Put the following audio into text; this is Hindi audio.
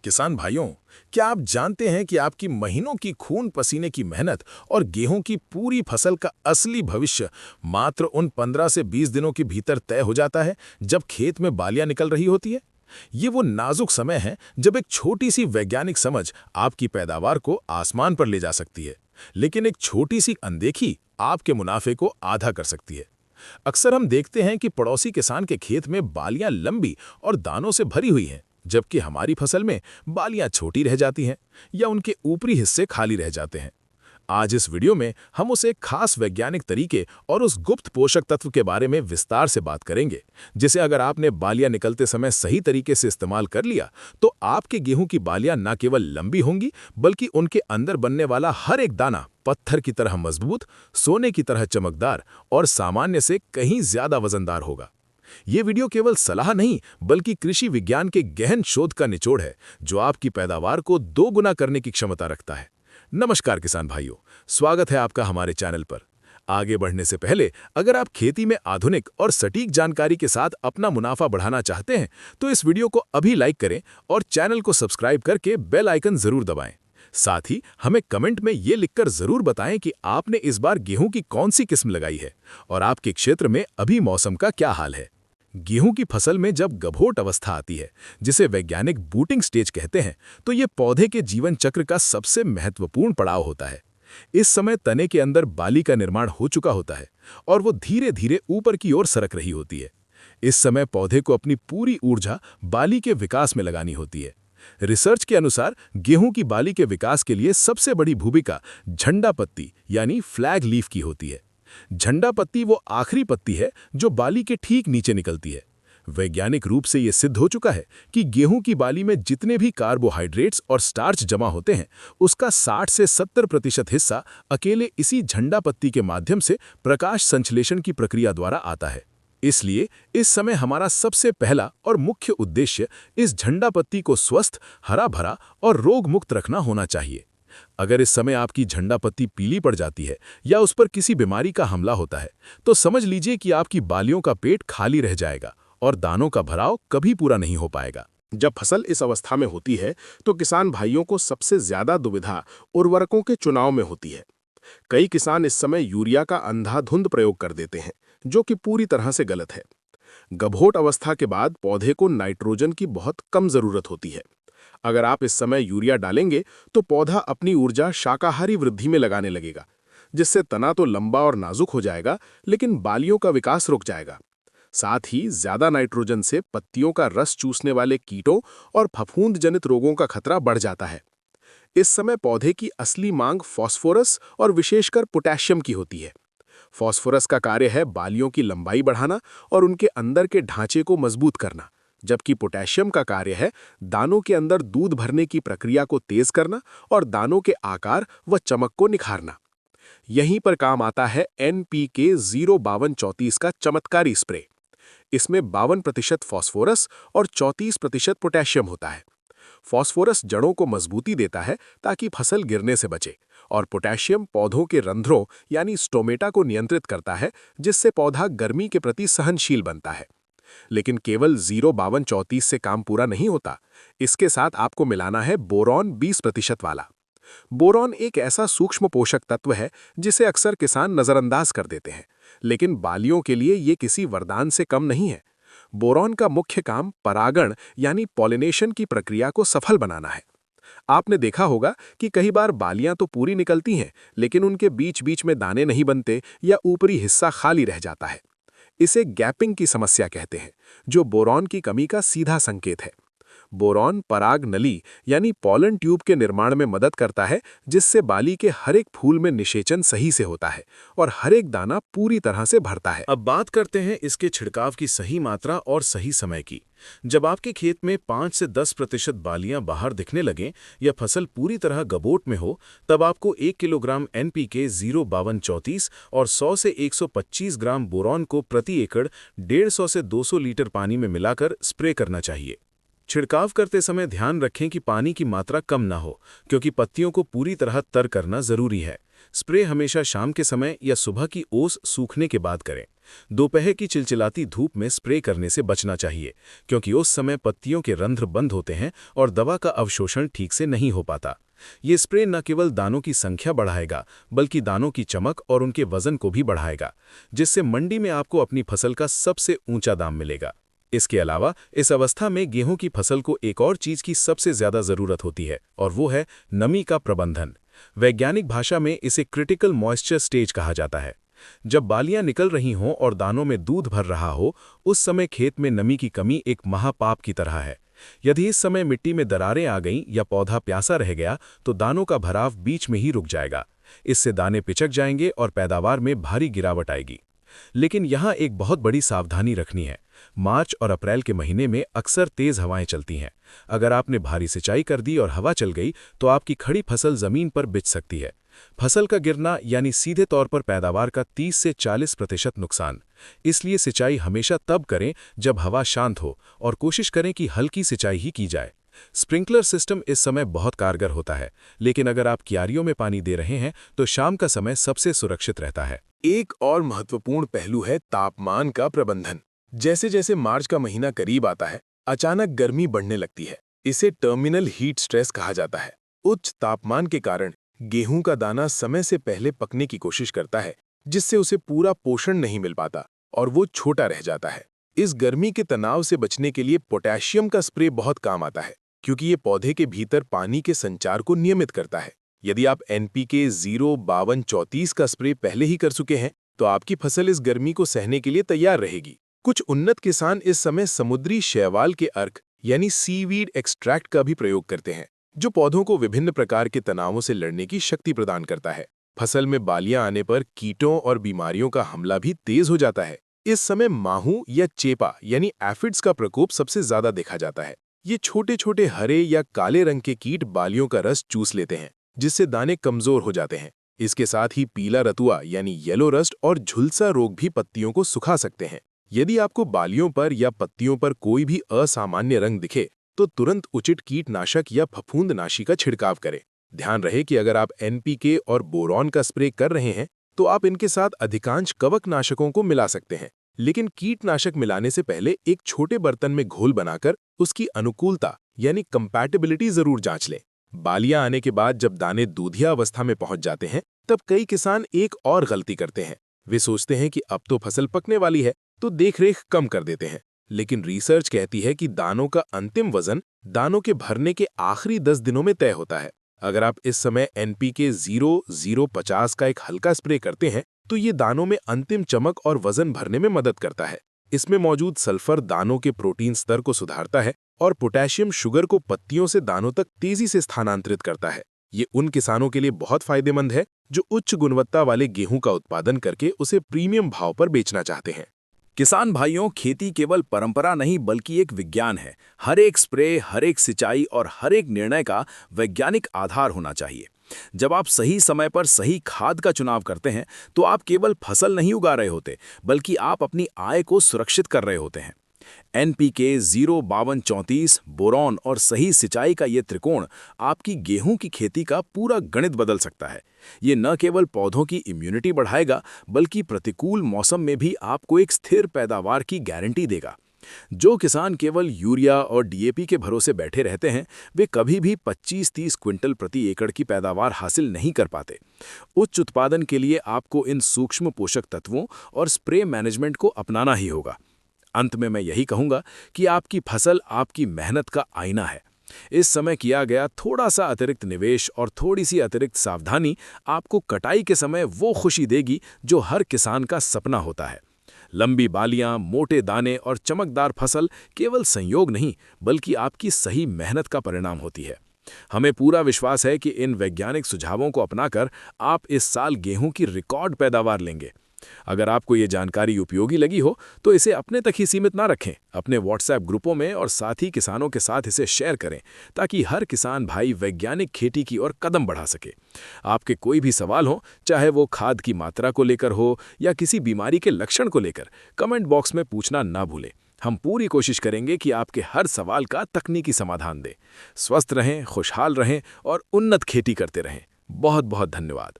किसान भाइयों, क्या आप जानते हैं कि आपकी महीनों की खून पसीने की मेहनत और गेहूं की पूरी फसल का असली भविष्य मात्र उन 15 से 20 दिनों के भीतर तय हो जाता है, जब खेत में बालियां निकल रही होती है। ये वो नाजुक समय है जब एक छोटी सी वैज्ञानिक समझ आपकी पैदावार को आसमान पर ले जा सकती है, लेकिन एक छोटी सी अनदेखी आपके मुनाफे को आधा कर सकती है। अक्सर हम देखते हैं कि पड़ोसी किसान के खेत में बालियां लंबी और दानों से भरी हुई हैं, जबकि हमारी फसल में बालियां छोटी रह जाती हैं या उनके ऊपरी हिस्से खाली रह जाते हैं। आज इस वीडियो में हम उस एक खास वैज्ञानिक तरीके और उस गुप्त पोषक तत्व के बारे में विस्तार से बात करेंगे, जिसे अगर आपने बालियां निकलते समय सही तरीके से इस्तेमाल कर लिया, तो आपके गेहूं की बालियां न केवल लंबी होंगी, बल्कि उनके अंदर बनने वाला हर एक दाना पत्थर की तरह मजबूत, सोने की तरह चमकदार और सामान्य से कहीं ज्यादा वजनदार होगा। ये वीडियो केवल सलाह नहीं, बल्कि कृषि विज्ञान के गहन शोध का निचोड़ है, जो आपकी पैदावार को 2 गुना करने की क्षमता रखता है। नमस्कार किसान भाइयों, स्वागत है आपका हमारे चैनल पर। आगे बढ़ने से पहले, अगर आप खेती में आधुनिक और सटीक जानकारी के साथ अपना मुनाफा बढ़ाना चाहते हैं, तो इस वीडियो को अभी लाइक करें और चैनल को सब्सक्राइब करके बेल आइकन जरूर दबाएं। साथ ही हमें कमेंट में ये लिखकर जरूर बताएं कि आपने इस बार गेहूं की कौन सी किस्म लगाई है और आपके क्षेत्र में अभी मौसम का क्या हाल है। गेहूं की फसल में जब गभोट अवस्था आती है, जिसे वैज्ञानिक बूटिंग स्टेज कहते हैं, तो ये पौधे के जीवन चक्र का सबसे महत्वपूर्ण पड़ाव होता है। इस समय तने के अंदर बाली का निर्माण हो चुका होता है और वो धीरे धीरे ऊपर की ओर सरक रही होती है। इस समय पौधे को अपनी पूरी ऊर्जा बाली के विकास में लगानी होती है। रिसर्च के अनुसार गेहूं की बाली के विकास के लिए सबसे बड़ी भूमिका झंडा पत्ती यानी फ्लैग लीफ की होती है। झंडा पत्ती वो आखिरी पत्ती है जो बाली के ठीक नीचे निकलती है। वैज्ञानिक रूप से यह सिद्ध हो चुका है कि गेहूं की बाली में जितने भी कार्बोहाइड्रेट्स और स्टार्च जमा होते हैं, उसका 60 से 70% हिस्सा अकेले इसी झंडा पत्ती के माध्यम से प्रकाश संश्लेषण की प्रक्रिया द्वारा आता है। इसलिए इस समय हमारा सबसे पहला और मुख्य उद्देश्य इस झंडा पत्ती को स्वस्थ, हरा भरा और रोग मुक्त रखना होना चाहिए। अगर इस समय आपकी झंडा पत्ती पीली पड़ जाती है या उस पर किसी बीमारी का हमला होता है, तो समझ लीजिए कि आपकी बालियों का पेट खाली रह जाएगा और दानों का भराव कभी पूरा नहीं हो पाएगा। जब फसल इस अवस्था में होती है, तो किसान भाइयों को सबसे ज्यादा दुविधा उर्वरकों के चुनाव में होती है। कई किसान इस समय यूरिया का अंधाधुंध प्रयोग कर देते हैं, जो कि पूरी तरह से गलत है। गभोट अवस्था के बाद पौधे को नाइट्रोजन की बहुत कम जरूरत होती है। अगर आप इस समय यूरिया डालेंगे, तो पौधा अपनी ऊर्जा शाकाहारी वृद्धि में लगाने लगेगा, जिससे तना तो लंबा और नाजुक हो जाएगा, लेकिन बालियों का विकास रुक जाएगा। साथ ही ज्यादा नाइट्रोजन से पत्तियों का रस चूसने वाले कीटों और फफूंद जनित रोगों का खतरा बढ़ जाता है। इस समय पौधे की असली मांग फास्फोरस और विशेषकर पोटेशियम की होती है। फास्फोरस का कार्य है बालियों की लंबाई बढ़ाना और उनके अंदर के ढांचे को मजबूत करना, जबकि पोटेशियम का कार्य है दानों के अंदर दूध भरने की प्रक्रिया को तेज करना और दानों के आकार व चमक को निखारना। यहीं पर काम आता है NPK 05234 का चमत्कारी स्प्रे। इसमें 52% फास्फोरस और 34% पोटेशियम होता है। फास्फोरस जड़ों को मजबूती देता है ताकि फसल गिरने से बचे, और पोटेशियम पौधों के रंध्रों यानी स्टोमेटा को नियंत्रित करता है, जिससे पौधा गर्मी के प्रति सहनशील बनता है। लेकिन केवल 05234 से काम पूरा नहीं होता। इसके साथ आपको मिलाना है बोरॉन 20% वाला। बोरॉन एक ऐसा सूक्ष्म पोषक तत्व है जिसे अक्सर किसान नजरअंदाज कर देते हैं, लेकिन बालियों के लिए ये किसी वरदान से कम नहीं है। बोरॉन का मुख्य काम परागण यानी पॉलिनेशन की प्रक्रिया को सफल बनाना है। आपने देखा होगा कि कई बार बालियां तो पूरी निकलती हैं, लेकिन उनके बीच बीच में दाने नहीं बनते या ऊपरी हिस्सा खाली रह जाता है। इसे गैपिंग की समस्या कहते हैं, जो बोरॉन की कमी का सीधा संकेत है। बोरॉन पराग नली यानी पॉलन ट्यूब के निर्माण में मदद करता है, जिससे बाली के हर एक फूल में निषेचन सही से होता है और हर एक दाना पूरी तरह से भरता है। अब बात करते हैं इसके छिड़काव की सही मात्रा और सही समय की। जब आपके खेत में 5 से 10% बालियां बाहर दिखने लगें या फसल पूरी तरह गबोट में हो, तब आपको 1 किलोग्राम NPK 05234 और 100 से 125 ग्राम बोरॉन को प्रति एकड़ 150 से 200 लीटर पानी में मिलाकर स्प्रे करना चाहिए। छिड़काव करते समय ध्यान रखें कि पानी की मात्रा कम ना हो, क्योंकि पत्तियों को पूरी तरह तर करना जरूरी है। स्प्रे हमेशा शाम के समय या सुबह की ओस सूखने के बाद करें। दोपहर की चिलचिलाती धूप में स्प्रे करने से बचना चाहिए, क्योंकि उस समय पत्तियों के रंध्र बंद होते हैं और दवा का अवशोषण ठीक से नहीं हो पाता। ये स्प्रे न केवल दानों की संख्या बढ़ाएगा, बल्कि दानों की चमक और उनके वजन को भी बढ़ाएगा, जिससे मंडी में आपको अपनी फसल का सबसे ऊंचा दाम मिलेगा। इसके अलावा इस अवस्था में गेहूं की फसल को एक और चीज की सबसे ज्यादा जरूरत होती है, और वो है नमी का प्रबंधन। वैज्ञानिक भाषा में इसे क्रिटिकल मॉइस्चर स्टेज कहा जाता है। जब बालियां निकल रही हों और दानों में दूध भर रहा हो, उस समय खेत में नमी की कमी एक महापाप की तरह है। यदि इस समय मिट्टी में दरारें आ गईं या पौधा प्यासा रह गया, तो दानों का भराव बीच में ही रुक जाएगा। इससे दाने पिचक जाएंगे और पैदावार में भारी गिरावट आएगी। लेकिन यहाँ एक बहुत बड़ी सावधानी रखनी है। मार्च और अप्रैल के महीने में अक्सर तेज हवाएं चलती हैं। अगर आपने भारी सिंचाई कर दी और हवा चल गई, तो आपकी खड़ी फसल जमीन पर बिछ सकती है। फसल का गिरना यानी सीधे तौर पर पैदावार का 30 से 40% नुकसान। इसलिए सिंचाई हमेशा तब करें जब हवा शांत हो, और कोशिश करें कि हल्की सिंचाई ही की जाए। स्प्रिंकलर सिस्टम इस समय बहुत कारगर होता है, लेकिन अगर आप क्यारियों में पानी दे रहे हैं तो शाम का समय सबसे सुरक्षित रहता है। एक और महत्वपूर्ण पहलू है तापमान का प्रबंधन। जैसे जैसे मार्च का महीना करीब आता है, अचानक गर्मी बढ़ने लगती है। इसे टर्मिनल हीट स्ट्रेस कहा जाता है। उच्च तापमान के कारण गेहूं का दाना समय से पहले पकने की कोशिश करता है, जिससे उसे पूरा पोषण नहीं मिल पाता और वो छोटा रह जाता है। इस गर्मी के तनाव से बचने के लिए पोटेशियम का स्प्रे बहुत काम आता है, क्योंकि ये पौधे के भीतर पानी के संचार को नियमित करता है। यदि आप NPK 0-52-34 का स्प्रे पहले ही कर चुके हैं, तो आपकी फसल इस गर्मी को सहने के लिए तैयार रहेगी। कुछ उन्नत किसान इस समय समुद्री शैवाल के अर्क यानी सीवीड एक्सट्रैक्ट का भी प्रयोग करते हैं, जो पौधों को विभिन्न प्रकार के तनावों से लड़ने की शक्ति प्रदान करता है। फसल में बालियां आने पर कीटों और बीमारियों का हमला भी तेज हो जाता है। इस समय माहू या चेपा यानी एफिड्स का प्रकोप सबसे ज्यादा देखा जाता है। ये छोटे छोटे हरे या काले रंग के कीट बालियों का रस चूस लेते हैं, जिससे दाने कमजोर हो जाते हैं। इसके साथ ही पीला रतुआ यानी येलो रस्ट और झुलसा रोग भी पत्तियों को सुखा सकते हैं। यदि आपको बालियों पर या पत्तियों पर कोई भी असामान्य रंग दिखे, तो तुरंत उचित कीटनाशक या फफूंदनाशी का छिड़काव करें। ध्यान रहे कि अगर आप NPK और बोरॉन का स्प्रे कर रहे हैं, तो आप इनके साथ अधिकांश कवकनाशकों को मिला सकते हैं, लेकिन कीटनाशक मिलाने से पहले एक छोटे बर्तन में घोल बनाकर उसकी अनुकूलता यानी कंपैटिबिलिटी जरूर जांच लें। बालियां आने के बाद जब दाने दूधिया अवस्था में पहुंच जाते हैं, तब कई किसान एक और गलती करते हैं। वे सोचते हैं कि अब तो फसल पकने वाली है, तो देखरेख कम कर देते हैं। लेकिन रिसर्च कहती है कि दानों का अंतिम वजन दानों के भरने के आखिरी 10 दिनों में तय होता है। अगर आप इस समय NPK 0-0-50 का एक हल्का स्प्रे करते हैं, तो ये दानों में अंतिम चमक और वजन भरने में मदद करता है। इसमें मौजूद सल्फर दानों के प्रोटीन स्तर को सुधारता है और पोटेशियम शुगर को पत्तियों से दानों तक तेजी से स्थानांतरित करता है। ये उन किसानों के लिए बहुत फायदेमंद है जो उच्च गुणवत्ता वाले गेहूं का उत्पादन करके उसे प्रीमियम भाव पर बेचना चाहते हैं। किसान भाइयों, खेती केवल परंपरा नहीं बल्कि एक विज्ञान है। हर एक स्प्रे, हर एक सिंचाई और हर एक निर्णय का वैज्ञानिक आधार होना चाहिए। जब आप सही समय पर सही खाद का चुनाव करते हैं, तो आप केवल फसल नहीं उगा रहे होते, बल्कि आप अपनी आय को सुरक्षित कर रहे होते हैं। NPK 0-52-34, बोरॉन और सही सिंचाई का ये त्रिकोण आपकी गेहूं की खेती का पूरा गणित बदल सकता है। ये न केवल पौधों की इम्यूनिटी बढ़ाएगा, बल्कि प्रतिकूल मौसम में भी आपको एक स्थिर पैदावार की गारंटी देगा। जो किसान केवल यूरिया और DAP के भरोसे बैठे रहते हैं, वे कभी भी 25-30 क्विंटल प्रति एकड़ की पैदावार हासिल नहीं कर पाते। उच्च उत्पादन के लिए आपको इन सूक्ष्म पोषक तत्वों और स्प्रे मैनेजमेंट को अपनाना ही होगा। अंत में मैं यही कहूंगा कि आपकी फसल आपकी मेहनत का आईना है। इस समय किया गया थोड़ा सा अतिरिक्त निवेश और थोड़ी सी अतिरिक्त सावधानी आपको कटाई के समय वो खुशी देगी जो हर किसान का सपना होता है। लंबी बालियां, मोटे दाने और चमकदार फसल केवल संयोग नहीं, बल्कि आपकी सही मेहनत का परिणाम होती है। हमें पूरा विश्वास है कि इन वैज्ञानिक सुझावों को अपनाकर आप इस साल गेहूं की रिकॉर्ड पैदावार लेंगे। अगर आपको ये जानकारी उपयोगी लगी हो, तो इसे अपने तक ही सीमित ना रखें। अपने WhatsApp ग्रुपों में और साथी किसानों के साथ इसे शेयर करें, ताकि हर किसान भाई वैज्ञानिक खेती की ओर कदम बढ़ा सके। आपके कोई भी सवाल हो, चाहे वो खाद की मात्रा को लेकर हो या किसी बीमारी के लक्षण को लेकर, कमेंट बॉक्स में पूछना ना भूलें। हम पूरी कोशिश करेंगे कि आपके हर सवाल का तकनीकी समाधान दें। स्वस्थ रहें, खुशहाल रहें और उन्नत खेती करते रहें। बहुत बहुत धन्यवाद।